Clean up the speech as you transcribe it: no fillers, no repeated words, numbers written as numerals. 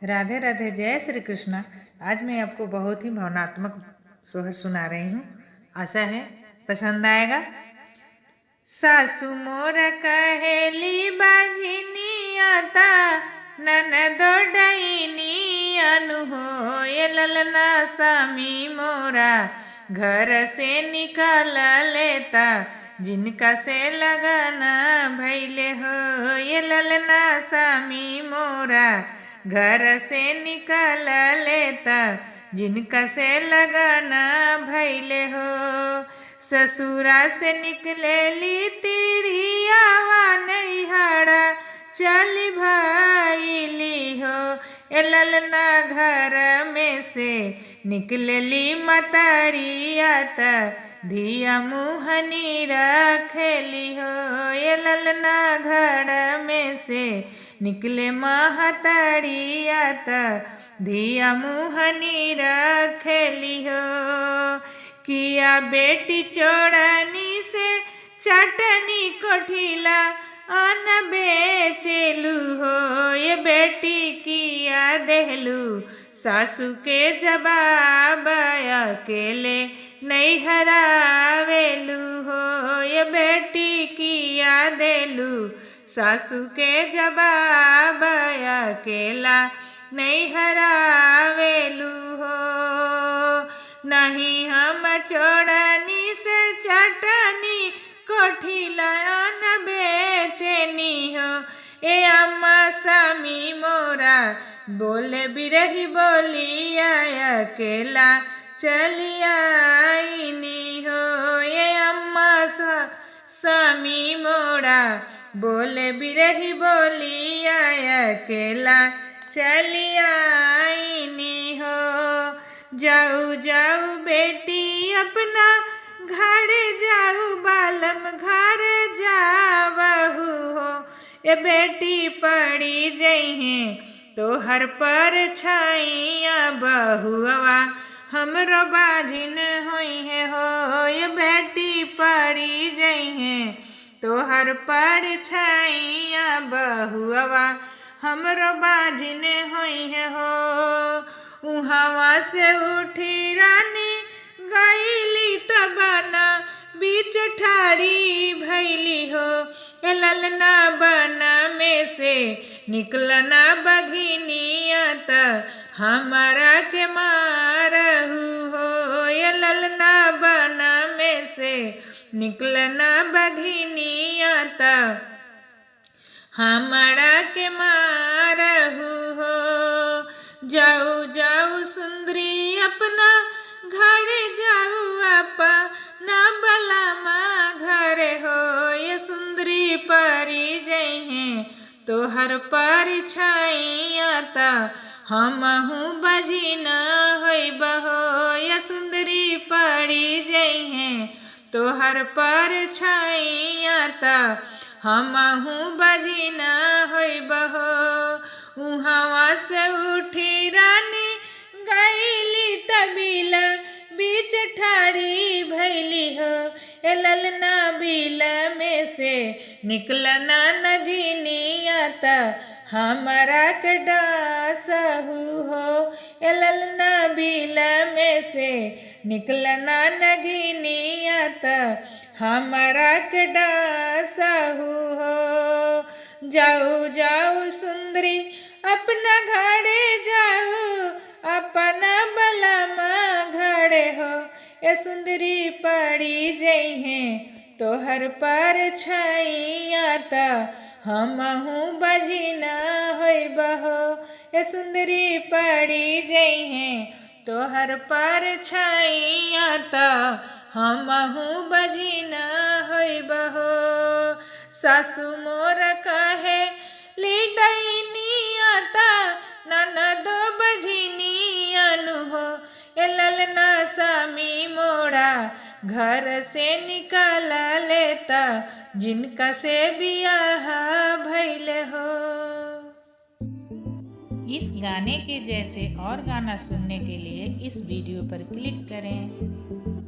राधे राधे, जय श्री कृष्ण। आज मैं आपको बहुत ही भावनात्मक सोहर सुना रही हूँ। आशा है पसंद आएगा। सासु मोर कहेली बाझिनी आता ननदो डैनी अनु हो, ये ललना स्वामी मोरा घर से निकाल लेता, जिनका से लगना भैले हो। ये ललना स्वामी मोरा घर से निकाल लेता, जिनका से लगना भैले हो। ससुरा से निकलेली तिड़ियावा नैहरा चली भैली हो। ए ललना घर में से निकलेली मतरिया त धिया मुहनी रखेली हो। ये ललना घर में से निकले महतरिया त धिया मुहनी रखेली हो। किया बेटी चोड़नी से चटनी कोठिला अन बेचेलू हो। ये बेटी किया देहलू सासू के जवाब अकेले नहीं हरावेलू हो। ये बेटी किया देलू सासू के जवाब अकेला नहीं हरावेलू हो। नहीं हम चोड़नी से चटनी कोठिला न बेचनी हो। ए अम्मा स्वामी मोरा बोले बिरही बोलिया अकेला चलिया आईनी हो। ये अम्मा स्वामी मोरा बोले बिरही बोलिया अकेला चलिया आईनी हो। जाऊ जाऊ बेटी अपना घर जाऊ बालम घर जावहू हो। ये बेटी पड़ी जइहे तो हर पर छाइया बहुआ हमरो बाजिन होई है हो। ये बेटी पड़ी जइहे तो हर पर छाइया बहुआ हमरो बाजिन होई है हो। उहावा से उठी रानी गईली तबना बीच ठाड़ी भैली हो। ए ललना बना में से निकलना बघिनिया त हमारा के मारहू हो। ये ललना बना में से निकलना बघिनिया त हमारा के मारहू हो। जाऊ जाऊ सुंदरी अपना घर जाऊ आपा ना बला माँ घर हो। ये सुंदरी परी जइहे तो हर पर छाइया त हमहू बजिना होई बहो। ये सुंदरी परी जइहे तो हर पर छाइया त हमहू बजिना होई बहो। उहावा से उठी रानी गईली तबीला बीच ठाड़ी भैली हो। ए ललना बीला में से निकलना नगिनिया त हमारा के डासहू हो। ए ललना बीला में से निकलना नगिनिया त हमारा के डासहू हो। जाऊ जाऊ सुंदरी अपना घरे जाऊ अपना बलमा घरे हो। ए सुंदरी पड़ी जइहे तो हर पर छाइया त हमहू बजिना होई बहो। ए सुंदरी पड़ी जइहे तो हर पर छाइया त हमहू बजिना होई बहो। सासु मोर कहे ली डैनिया त ननदो बझिनी अनु हो। ए ललना स्वामी मोरा घर से निकाल लेता, जिनका से बियाह भैले हो। इस गाने के जैसे और गाना सुनने के लिए इस वीडियो पर क्लिक करें।